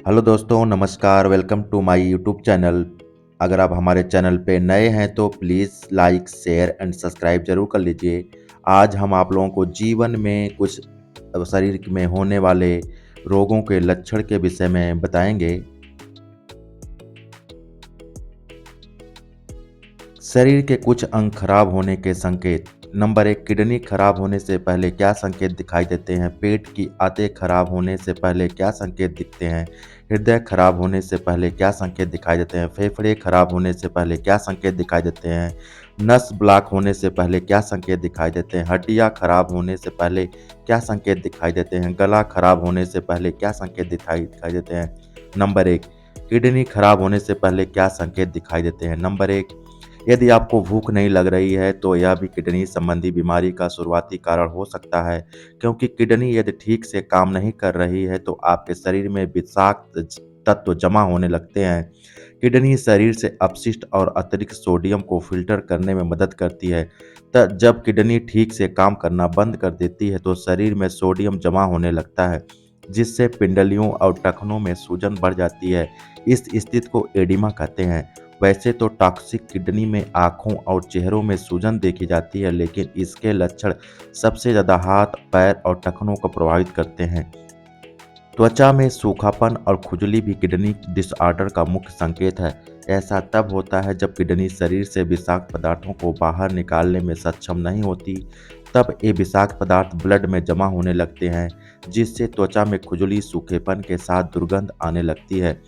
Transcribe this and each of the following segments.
Hello दोस्तों, नमस्कार। Welcome to my YouTube channel. अगर आप हमारे चैनल पे नए हैं तो please like, share and subscribe ज़रूर कर लीजिए। आज हम आप लोगों को जीवन में कुछ शरीर में होने वाले रोगों के लक्षण के विषय में बताएंगे। शरीर के कुछ अंग खराब होने के संकेत। नंबर 1, किडनी खराब होने से पहले क्या संकेत दिखाई देते हैं? पेट की आंतें खराब होने से पहले क्या संकेत दिखते हैं? हृदय खराब होने से पहले क्या संकेत दिखाई देते हैं? फेफड़े खराब होने से पहले क्या संकेत दिखाई देते हैं? नस ब्लॉक होने से पहले क्या संकेत दिखाई देते हैं? हड्डियां खराब होने से पहले क्या संकेत दिखाई देते हैं? गला खराब होने से पहले क्या संकेत दिखाई दिखाई देते हैं? नंबर 1, किडनी खराब होने से पहले क्या संकेत दिखाई देते हैं? नंबर 1, यदि आपको भूख नहीं लग रही है तो यह भी किडनी संबंधी बीमारी का शुरुआती कारण हो सकता है, क्योंकि किडनी यदि ठीक से काम नहीं कर रही है तो आपके शरीर में विषाक्त तत्व जमा होने लगते हैं। किडनी शरीर से अपशिष्ट और अतिरिक्त सोडियम को फिल्टर करने में मदद करती है। जब किडनी ठीक से काम करना बंद कर देती है तो शरीर में सोडियम जमा होने लगता है, जिससे पिंडलियों और टखनों में सूजन बढ़ जाती है। इस स्थिति को एडिमा कहते हैं। वैसे तो टॉक्सिक किडनी में आँखों और चेहरों में सूजन देखी जाती है, लेकिन इसके लक्षण सबसे ज़्यादा हाथ, पैर और टखनों को प्रभावित करते हैं। त्वचा में सूखापन और खुजली भी किडनी डिसऑर्डर का मुख्य संकेत है। ऐसा तब होता है जब किडनी शरीर से विषाक्त पदार्थों को बाहर निकालने में सक्षम नहीं होती। तब ये विषाक्त पदार्थ ब्लड में जमा होने लगते हैं, जिससे त्वचा में खुजली, सूखेपन के साथ दुर्गंध आने लगती है।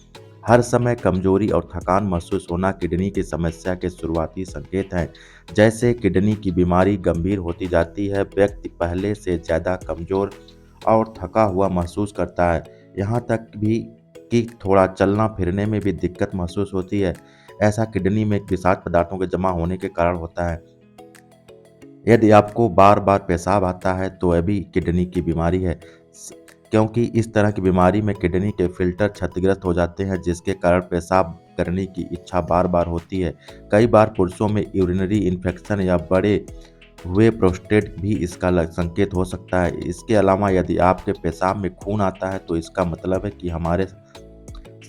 हर समय कमजोरी और थकान महसूस होना किडनी की समस्या के शुरुआती संकेत हैं। जैसे किडनी की बीमारी गंभीर होती जाती है, व्यक्ति पहले से ज़्यादा कमजोर और थका हुआ महसूस करता है। यहाँ तक भी कि थोड़ा चलना फिरने में भी दिक्कत महसूस होती है। ऐसा किडनी में विषाक्त पदार्थों के जमा होने के कारण होता है। यदि आपको बार बार पेशाब आता है तो यह भी किडनी की बीमारी है, क्योंकि इस तरह की बीमारी में किडनी के फिल्टर क्षतिग्रस्त हो जाते हैं, जिसके कारण पेशाब करने की इच्छा बार बार होती है। कई बार पुरुषों में यूरिनरी इन्फेक्शन या बड़े हुए प्रोस्टेट भी इसका संकेत हो सकता है। इसके अलावा यदि आपके पेशाब में खून आता है तो इसका मतलब है कि हमारे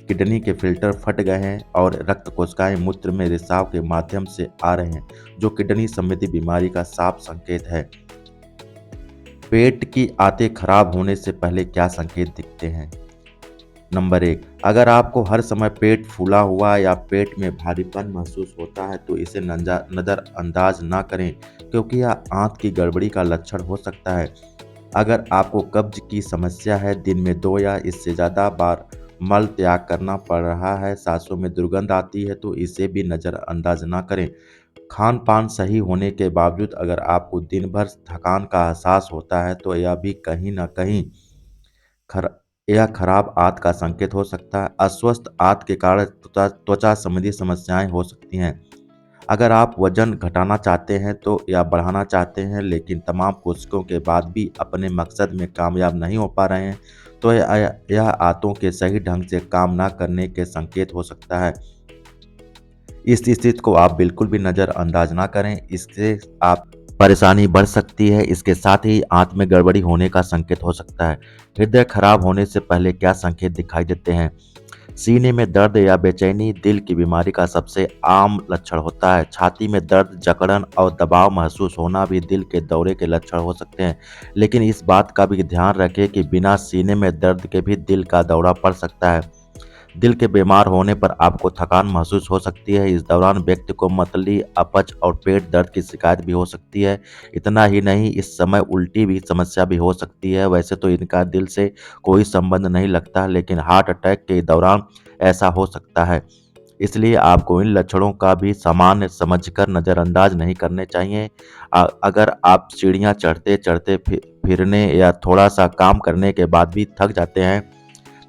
किडनी के फिल्टर फट गए हैं और रक्त कोशिकाएं मूत्र में रिसाव के माध्यम से आ रहे हैं, जो किडनी संबंधी बीमारी का साफ संकेत है। पेट की आंतें खराब होने से पहले क्या संकेत दिखते हैं? नंबर 1, अगर आपको हर समय पेट फूला हुआ या पेट में भारीपन महसूस होता है तो इसे नज़रअंदाज ना करें, क्योंकि यह आंत की गड़बड़ी का लक्षण हो सकता है। अगर आपको कब्ज की समस्या है, दिन में 2 या इससे ज़्यादा बार मल त्याग करना पड़ रहा है, सांसों में दुर्गंध आती है तो इसे भी नज़रअंदाज ना करें। खान-पान सही होने के बावजूद अगर आपको दिन भर थकान का एहसास होता है तो यह भी कहीं न कहीं खर यह खराब आंत का संकेत हो सकता है। अस्वस्थ आंत के कारण त्वचा संबंधी समस्याएं हो सकती हैं। अगर आप वजन घटाना चाहते हैं तो या बढ़ाना चाहते हैं, लेकिन तमाम कोशिशों के बाद भी अपने मकसद में कामयाब नहीं हो पा रहे हैं, तो यह आंतों के सही ढंग से काम ना करने के संकेत हो सकता है। इस स्थिति को आप बिल्कुल भी नज़रअंदाज ना करें, इससे आप परेशानी बढ़ सकती है। इसके साथ ही आंत में गड़बड़ी होने का संकेत हो सकता है। हृदय खराब होने से पहले क्या संकेत दिखाई देते हैं? सीने में दर्द या बेचैनी दिल की बीमारी का सबसे आम लक्षण होता है। छाती में दर्द, जकड़न और दबाव महसूस होना भी दिल के दौरे के लक्षण हो सकते हैं। लेकिन इस बात का भी ध्यान रखें कि बिना सीने में दर्द के भी दिल का दौरा पड़ सकता है। दिल के बीमार होने पर आपको थकान महसूस हो सकती है। इस दौरान व्यक्ति को मतली, अपच और पेट दर्द की शिकायत भी हो सकती है। इतना ही नहीं, इस समय उल्टी भी समस्या भी हो सकती है। वैसे तो इनका दिल से कोई संबंध नहीं लगता, लेकिन हार्ट अटैक के दौरान ऐसा हो सकता है। इसलिए आपको इन लक्षणों का भी सामान्य समझकर नज़रअंदाज नहीं करने चाहिए। अगर आप सीढ़ियाँ चढ़ते-चढ़ते फिरने या थोड़ा-सा काम करने के बाद भी थक जाते हैं,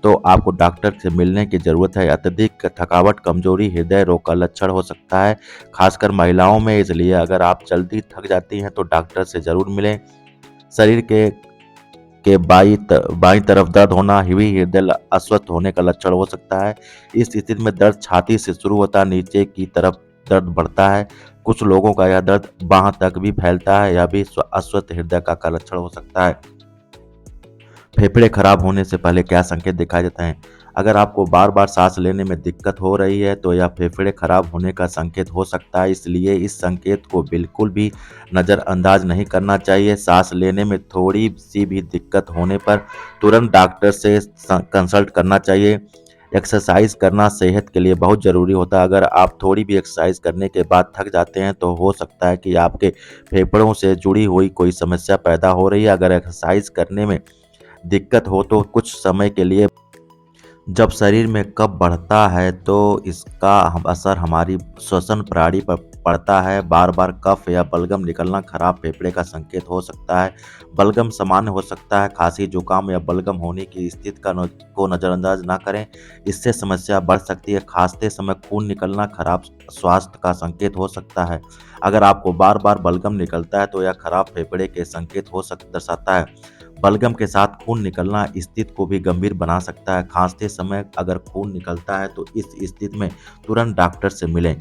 तो आपको डॉक्टर से मिलने की ज़रूरत है। अत्यधिक थकावट, कमजोरी हृदय रोग का लक्षण हो सकता है, खासकर महिलाओं में। इसलिए अगर आप जल्दी थक जाती हैं तो डॉक्टर से ज़रूर मिलें। शरीर के बाईं तरफ दर्द होना भी हृदय अस्वस्थ होने का लक्षण हो सकता है। इस स्थिति में दर्द छाती से शुरू होता है, नीचे की तरफ दर्द बढ़ता है। कुछ लोगों का यह दर्द बांह तक भी फैलता है। यह भी अस्वस्थ हृदय का लक्षण हो सकता है। फेफड़े खराब होने से पहले क्या संकेत दिखाई देते हैं? अगर आपको बार बार सांस लेने में दिक्कत हो रही है तो यह फेफड़े खराब होने का संकेत हो सकता है, इसलिए इस संकेत को बिल्कुल भी नज़रअंदाज नहीं करना चाहिए। सांस लेने में थोड़ी सी भी दिक्कत होने पर तुरंत डॉक्टर से कंसल्ट करना चाहिए। एक्सरसाइज करना सेहत के लिए बहुत ज़रूरी होता है। अगर आप थोड़ी भी एक्सरसाइज करने के बाद थक जाते हैं तो हो सकता है कि आपके फेफड़ों से जुड़ी हुई कोई समस्या पैदा हो रही है। अगर एक्सरसाइज करने में दिक्कत हो तो कुछ समय के लिए जब शरीर में कफ बढ़ता है तो इसका असर हमारी श्वसन प्रणाली पर पड़ता है। बार बार कफ या बलगम निकलना खराब फेफड़े का संकेत हो सकता है। बलगम सामान्य हो सकता है। खांसी, जुकाम या बलगम होने की स्थिति को नज़रअंदाज ना करें, इससे समस्या बढ़ सकती है। खांसते समय खून निकलना खराब स्वास्थ्य का संकेत हो सकता है। अगर आपको बार बार बलगम निकलता है तो यह खराब फेफड़े के संकेत हो दर्शाता है। बलगम के साथ खून निकलना स्थिति को भी गंभीर बना सकता है। खांसते समय अगर खून निकलता है तो इस स्थिति में तुरंत डॉक्टर से मिलें।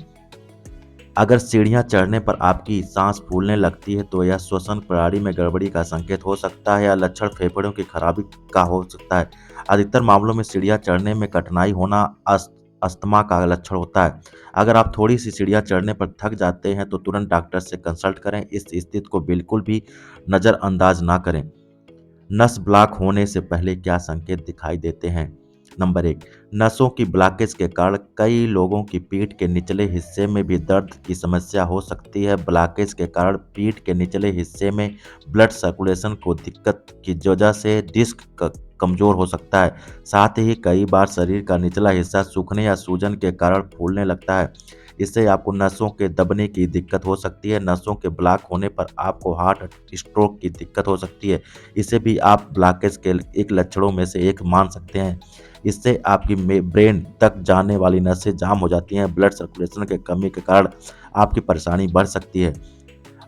अगर सीढ़ियां चढ़ने पर आपकी सांस फूलने लगती है तो यह श्वसन प्रणाली में गड़बड़ी का संकेत हो सकता है या लक्षण फेफड़ों की खराबी का हो सकता है। अधिकतर मामलों में सीढ़ियां चढ़ने में कठिनाई होना अस्थमा का लक्षण होता है। अगर आप थोड़ी सी सीढ़ियां चढ़ने पर थक जाते हैं तो तुरंत डॉक्टर से कंसल्ट करें। इस स्थिति को बिल्कुल भी नज़रअंदाज ना करें। नस ब्लॉक होने से पहले क्या संकेत दिखाई देते हैं? नंबर 1, नसों की ब्लॉकेज के कारण कई लोगों की पीठ के निचले हिस्से में भी दर्द की समस्या हो सकती है। ब्लॉकेज के कारण पीठ के निचले हिस्से में ब्लड सर्कुलेशन को दिक्कत की वजह से डिस्क कमजोर हो सकता है। साथ ही कई बार शरीर का निचला हिस्सा सूखने या सूजन के कारण फूलने लगता है। इससे आपको नसों के दबने की दिक्कत हो सकती है। नसों के ब्लॉक होने पर आपको हार्ट स्ट्रोक की दिक्कत हो सकती है। इसे भी आप ब्लॉकेज के एक लक्षणों में से एक मान सकते हैं। इससे आपकी ब्रेन तक जाने वाली नसें जाम हो जाती हैं। ब्लड सर्कुलेशन के कमी के कारण आपकी परेशानी बढ़ सकती है।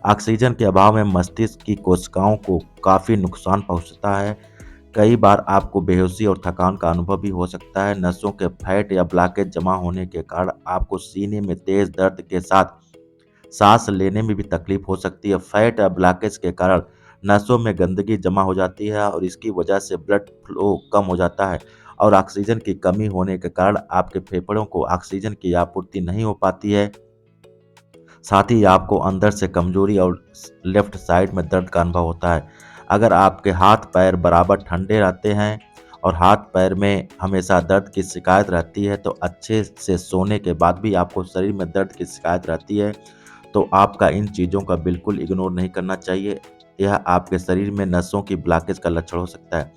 ऑक्सीजन के अभाव में मस्तिष्क की कोशिकाओं को काफ़ी नुकसान पहुंचता है। कई बार आपको बेहोशी और थकान का अनुभव भी हो सकता है। नसों के फैट या ब्लॉकेज जमा होने के कारण आपको सीने में तेज दर्द के साथ सांस लेने में भी तकलीफ हो सकती है। फैट या ब्लॉकेज के कारण नसों में गंदगी जमा हो जाती है और इसकी वजह से ब्लड फ्लो कम हो जाता है और ऑक्सीजन की कमी होने के कारण आपके फेफड़ों को ऑक्सीजन की आपूर्ति नहीं हो पाती है। साथ ही आपको अंदर से कमजोरी और लेफ्ट साइड में दर्द का अनुभव होता है। अगर आपके हाथ पैर बराबर ठंडे रहते हैं और हाथ पैर में हमेशा दर्द की शिकायत रहती है तो अच्छे से सोने के बाद भी आपको शरीर में दर्द की शिकायत रहती है तो आपका इन चीज़ों का बिल्कुल इग्नोर नहीं करना चाहिए। यह आपके शरीर में नसों की ब्लॉकेज का लक्षण हो सकता है।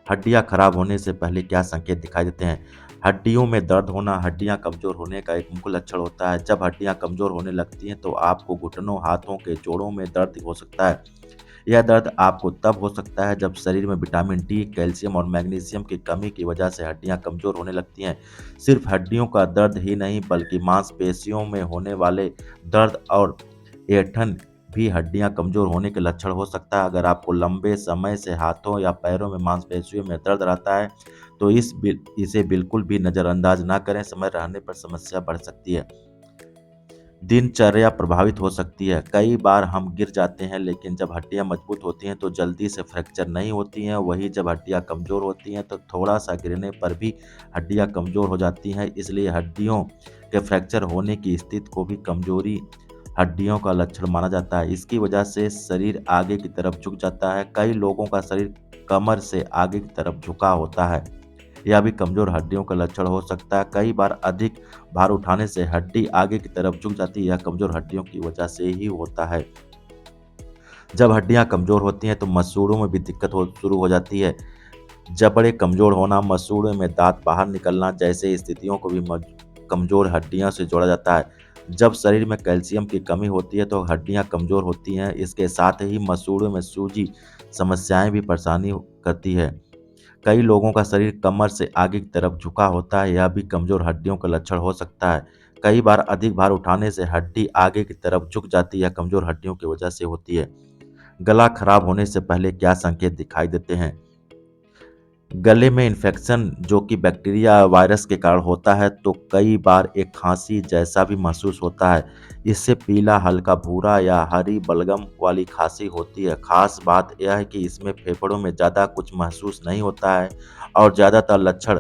हड्डियां खराब होने से पहले क्या संकेत दिखाई देते हैं? हड्डियों में दर्द होना हड्डियां कमजोर होने का एक मुख्य लक्षण होता है। जब हड्डियां कमजोर होने लगती हैं तो आपको घुटनों, हाथों के जोड़ों में दर्द हो सकता है। यह दर्द आपको तब हो सकता है जब शरीर में विटामिन डी, कैल्शियम और मैग्नीशियम की कमी की वजह से हड्डियां कमजोर होने लगती हैं। सिर्फ हड्डियों का दर्द ही नहीं बल्कि मांसपेशियों में होने वाले दर्द और ऐंठन भी हड्डियां कमजोर होने के लक्षण हो सकता है। अगर आपको लंबे समय से हाथों या पैरों में मांसपेशियों में दर्द रहता है तो इसे बिल्कुल भी नज़रअंदाज ना करें। समय रहने पर समस्या बढ़ सकती है। दिनचर्या प्रभावित हो सकती है। कई बार हम गिर जाते हैं लेकिन जब हड्डियां मजबूत होती हैं तो जल्दी से फ्रैक्चर नहीं होती हैं। वहीं जब हड्डियां कमज़ोर होती हैं तो थोड़ा सा गिरने पर भी हड्डियां कमज़ोर हो जाती हैं। इसलिए हड्डियों के फ्रैक्चर होने की स्थिति को भी कमजोरी हड्डियों का लक्षण माना जाता है। इसकी वजह से शरीर आगे की तरफ झुक जाता है। कई लोगों का शरीर कमर से आगे की तरफ झुका होता है। यह भी कमजोर हड्डियों का लक्षण हो सकता है। कई बार अधिक भार उठाने से हड्डी आगे की तरफ झुक जाती है। यह कमजोर हड्डियों की वजह से ही होता है। जब हड्डियां कमजोर होती हैं तो मसूड़ों में भी दिक्कत शुरू हो जाती है। जबड़े कमजोर होना, मसूड़ों में दांत बाहर निकलना जैसे स्थितियों को भी कमजोर हड्डियों से जोड़ा जाता है। जब शरीर में कैल्शियम की कमी होती है तो हड्डियां कमजोर होती हैं। इसके साथ ही मसूड़ों में सूजी समस्याएं भी परेशानी करती है। कई लोगों का शरीर कमर से आगे की तरफ झुका होता है। यह भी कमजोर हड्डियों का लक्षण हो सकता है। कई बार अधिक भार उठाने से हड्डी आगे की तरफ झुक जाती है। कमजोर हड्डियों की वजह से होती है। गला खराब होने से पहले क्या संकेत दिखाई देते हैं? गले में इन्फेक्शन जो कि बैक्टीरिया या वायरस के कारण होता है तो कई बार एक खांसी जैसा भी महसूस होता है। इससे पीला, हल्का भूरा या हरी बलगम वाली खांसी होती है। खास बात यह है कि इसमें फेफड़ों में ज़्यादा कुछ महसूस नहीं होता है और ज़्यादातर लक्षण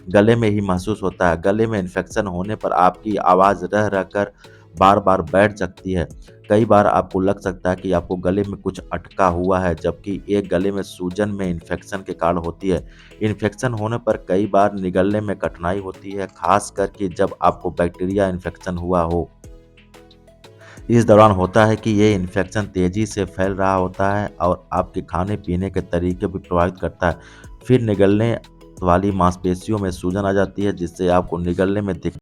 गले में ही महसूस होता है। गले में इन्फेक्शन होने पर आपकी आवाज़ रह रहकर बार-बार बैठ सकती है। कई बार आपको लग सकता है कि आपको गले में कुछ अटका हुआ है, जबकि ये गले में सूजन में इन्फेक्शन के कारण होती है। इन्फेक्शन होने पर कई बार निगलने में कठिनाई होती है, खासकर कि जब आपको बैक्टीरिया इन्फेक्शन हुआ हो। इस दौरान होता है कि ये इन्फेक्शन तेज़ी से फैल रहा होता है और आपके खाने-पीने के तरीके भी प्रभावित करता है। फिर निगलने वाली मांसपेशियों में सूजन आ जाती है, जिससे आपको निगलने में दिक